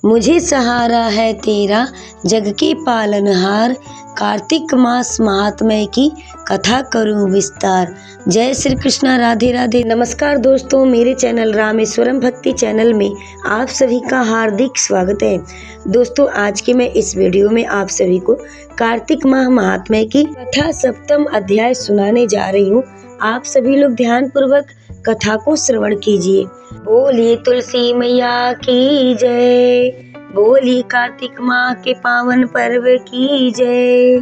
मुझे सहारा है तेरा जग के पालनहार, कार्तिक मास महात्म्य की कथा करूं विस्तार। जय श्री कृष्णा, राधे राधे। नमस्कार दोस्तों, मेरे चैनल रामेश्वरम भक्ति चैनल में आप सभी का हार्दिक स्वागत है। दोस्तों, आज के मैं इस वीडियो में आप सभी को कार्तिक माह महात्म्य की कथा सप्तम अध्याय सुनाने जा रही हूँ। आप सभी लोग ध्यान पूर्वक कथा को श्रवण कीजिए। बोली तुलसी मैया की जय, बोली कार्तिक माह के पावन पर्व की जय।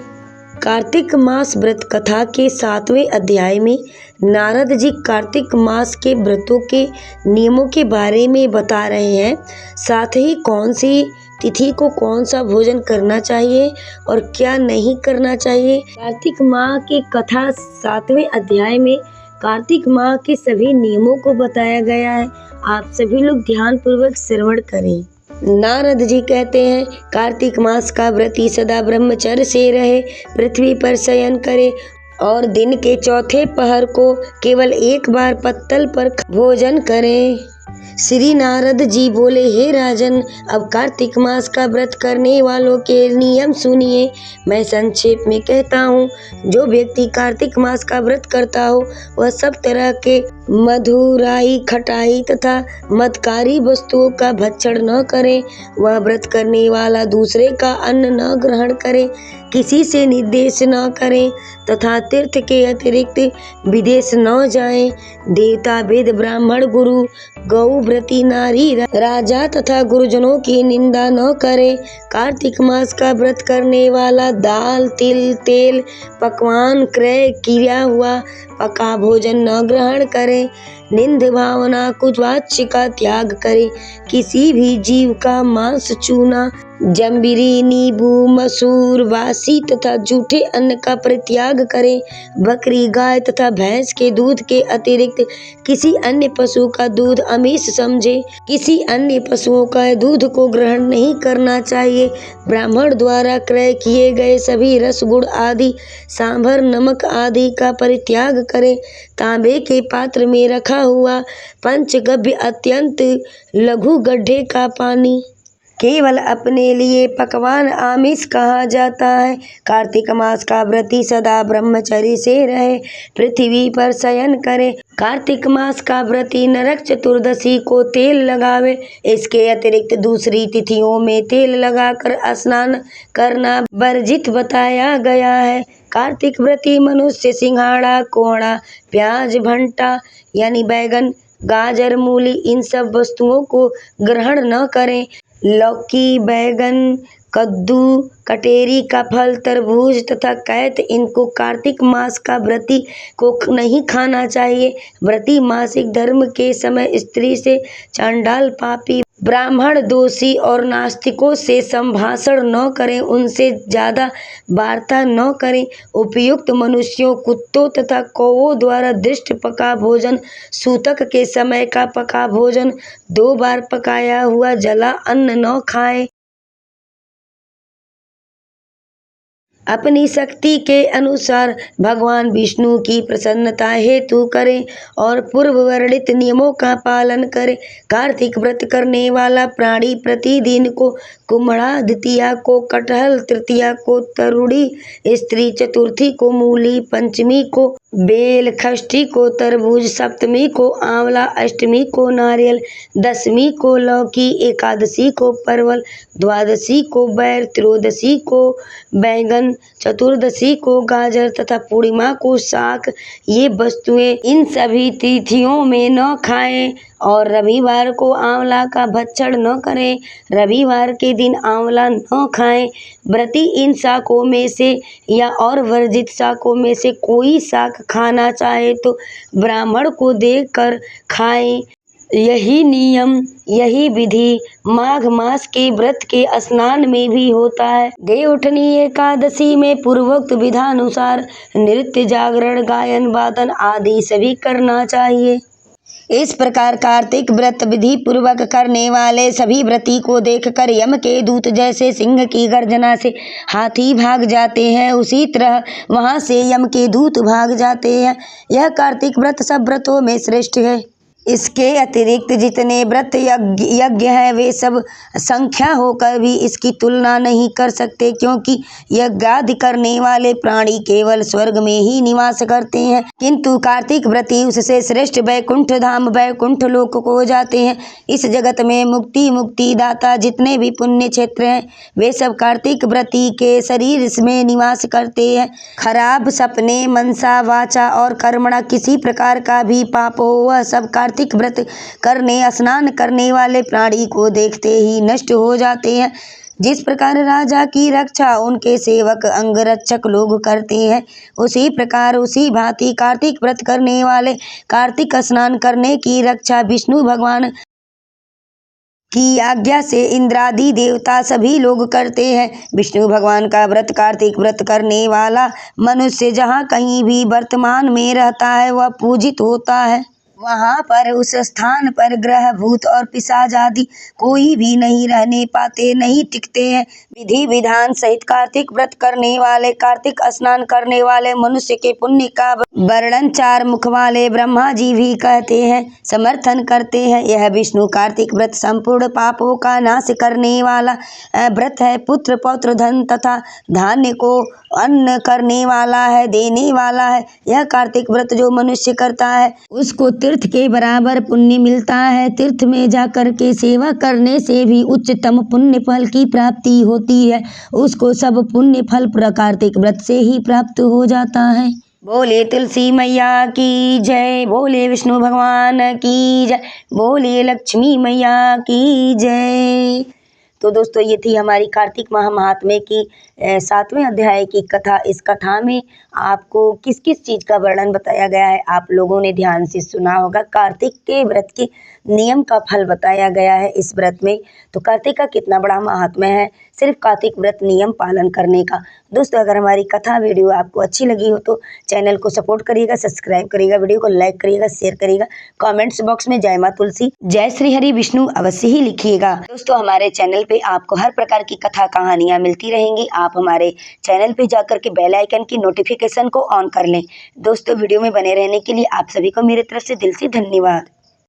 कार्तिक मास व्रत कथा के 7वें अध्याय में नारद जी कार्तिक मास के व्रतों के नियमों के बारे में बता रहे हैं। साथ ही कौन सी तिथि को कौन सा भोजन करना चाहिए और क्या नहीं करना चाहिए। कार्तिक माह की कथा 7वें अध्याय में कार्तिक माह के सभी नियमों को बताया गया है। आप सभी लोग ध्यान पूर्वक श्रवण करें। नारद जी कहते हैं, कार्तिक मास का व्रती सदा ब्रह्मचर्य से रहे, पृथ्वी पर शयन करे और दिन के चौथे पहर को केवल एक बार पत्तल पर भोजन करें। श्री नारद जी बोले, हे राजन, अब कार्तिक मास का व्रत करने वालों के नियम सुनिए। मैं संक्षेप में कहता हूँ। जो व्यक्ति कार्तिक मास का व्रत करता हो वह सब तरह के मधुराई, खटाई तथा मदकारी वस्तुओं का भक्षण न करे। वह व्रत करने वाला दूसरे का अन्न न ग्रहण करे, किसी से निर्देश न करें तथा तीर्थ के अतिरिक्त विदेश न जाएं। देवता, वेद, ब्राह्मण, गुरु, गौ, व्रती नारी, राजा तथा गुरुजनों की निंदा न करे। कार्तिक मास का व्रत करने वाला दाल, तिल, तेल, पकवान, क्रय किया हुआ पका भोजन न ग्रहण करे। निंद भावना कुवाच्य का त्याग करे। किसी भी जीव का मांस, चूना, जम्बीरी, नींबू, मसूर, वासी तथा जूठे अन्न का परित्याग करें। बकरी, गाय तथा भैंस के दूध के अतिरिक्त किसी अन्य पशु का दूध आमिष समझे। किसी अन्य पशुओं का दूध को ग्रहण नहीं करना चाहिए। ब्राह्मण द्वारा क्रय किए गए सभी रस, गुड़ आदि, सांभर, नमक आदि का परित्याग करें। तांबे के पात्र में रखा हुआ पंचगव्य अत्यंत लघु गड्ढे का पानी केवल अपने लिए पकवान आमिष कहा जाता है। कार्तिक मास का व्रती सदा ब्रह्मचर्य से रहे, पृथ्वी पर शयन करे। कार्तिक मास का व्रती नरक चतुर्दशी को तेल लगावे। इसके अतिरिक्त दूसरी तिथियों में तेल लगाकर स्नान करना वर्जित बताया गया है। कार्तिक व्रती मनुष्य सिंघाड़ा, कोहड़ा, प्याज, भंटा यानी बैगन, गाजर, मूली इन सब वस्तुओं को ग्रहण न करें। लौकी, बैगन, कद्दू, कटेरी का फल, तरबूज तथा कैत इनको कार्तिक मास का व्रती को नहीं खाना चाहिए। व्रती मासिक धर्म के समय स्त्री से, चांडाल, पापी, ब्राह्मण, दोषी और नास्तिकों से संभाषण न करें, उनसे ज्यादा वार्ता न करें। उपयुक्त मनुष्यों, कुत्तों तथा कौओं द्वारा दृष्ट पका भोजन, सूतक के समय का पका भोजन, 2 बार पकाया हुआ जला अन्न न खाएं। अपनी शक्ति के अनुसार भगवान विष्णु की प्रसन्नता हेतु करें और पूर्व वर्णित नियमों का पालन करें। कार्तिक व्रत करने वाला प्राणी प्रतिदिन को कुम्हड़ा, द्वितीया को कटहल, तृतीया को तरुड़ी, स्त्री चतुर्थी को मूली, पंचमी को बेल, षष्ठी को तरबूज, सप्तमी को आंवला, अष्टमी को नारियल, दशमी को लौकी, एकादशी को परवल, द्वादशी को बैर, त्रयोदशी को बैंगन, चतुर्दशी को गाजर तथा पूर्णिमा को साग। ये वस्तुएं इन सभी तिथियों में न खाएं और रविवार को आंवला का भक्षण न करें। रविवार के दिन आंवला न खाएं। व्रती इन शाकों में से या और वर्जित शाकों में से कोई शाक खाना चाहे तो ब्राह्मण को देकर खाएं। यही नियम, यही विधि माघ मास के व्रत के स्नान में भी होता है। देवउठनी एकादशी में पूर्वोक्त विधानुसार नृत्य, जागरण, गायन, वादन आदि सभी करना चाहिए। इस प्रकार कार्तिक व्रत विधि पूर्वक करने वाले सभी व्रती को देखकर यम के दूत जैसे सिंह की गर्जना से हाथी भाग जाते हैं, उसी तरह वहां से यम के दूत भाग जाते हैं। यह कार्तिक व्रत सब व्रतों में श्रेष्ठ है। इसके अतिरिक्त जितने व्रत यज्ञ हैं वे सब संख्या होकर भी इसकी तुलना नहीं कर सकते, क्योंकि यज्ञादि करने वाले प्राणी केवल स्वर्ग में ही निवास करते हैं, किंतु कार्तिक व्रती उससे श्रेष्ठ वैकुंठ धाम वैकुंठ लोक को जाते हैं। इस जगत में मुक्ति दाता जितने भी पुण्य क्षेत्र हैं वे सब कार्तिक व्रती के शरीर में निवास करते हैं। खराब सपने, मनसा, वाचा और कर्मणा किसी प्रकार का भी पाप हो, वह सब कार्तिक व्रत करने स्नान करने वाले प्राणी को देखते ही नष्ट हो जाते हैं। जिस प्रकार राजा की रक्षा उनके सेवक अंगरक्षक लोग करते हैं, उसी प्रकार उसी भांति कार्तिक व्रत करने वाले कार्तिक स्नान करने की रक्षा विष्णु भगवान की आज्ञा से इंद्रादि देवता सभी लोग करते हैं। विष्णु भगवान का व्रत कार्तिक व्रत करने वाला मनुष्य जहाँ कहीं भी वर्तमान में रहता है वह पूजित होता है। वहाँ पर उस स्थान पर ग्रह भूत और पिशाच आदि कोई भी नहीं रहने पाते, नहीं टिकते हैं। विधि विधान सहित कार्तिक व्रत करने वाले कार्तिक स्नान करने वाले मनुष्य के पुण्य का वर्णन चार मुख वाले ब्रह्मा जी भी कहते हैं, समर्थन करते हैं। यह विष्णु कार्तिक व्रत संपूर्ण पापों का नाश करने वाला व्रत है। पुत्र पौत्र धन तथा धान्य को अन्न करने वाला है, देने वाला है। यह कार्तिक व्रत जो मनुष्य करता है उसको तीर्थ के बराबर पुण्य मिलता है। तीर्थ में जाकर के सेवा करने से भी उच्चतम पुण्य फल की प्राप्ति होती है। उसको सब पुण्य फल कार्तिक व्रत से ही प्राप्त हो जाता है। बोले तुलसी मैया की जय, बोले विष्णु भगवान की जय, बोले लक्ष्मी मैया की जय। तो दोस्तों ये थी हमारी कार्तिक माह महात्म्य की 7वें अध्याय की कथा। इस कथा में आपको किस किस चीज़ का वर्णन बताया गया है आप लोगों ने ध्यान से सुना होगा। कार्तिक के व्रत के नियम का फल बताया गया है इस व्रत में। तो कार्तिक का कितना बड़ा महात्म्य है सिर्फ कार्तिक व्रत नियम पालन करने का। दोस्तों अगर हमारी कथा वीडियो आपको अच्छी लगी हो तो चैनल को सपोर्ट करिएगा, सब्सक्राइब करिएगा, वीडियो को लाइक करिएगा, शेयर करिएगा, कमेंट्स बॉक्स में जय माँ तुलसी, जय श्री हरि विष्णु अवश्य ही लिखिएगा। दोस्तों हमारे चैनल पे आपको हर प्रकार की कथा कहानियाँ मिलती रहेंगी। आप हमारे चैनल पे जाकर के बेल आइकन की नोटिफिकेशन को ऑन कर लें। दोस्तों वीडियो में बने रहने के लिए आप सभी को मेरे तरफ से दिल से धन्यवाद।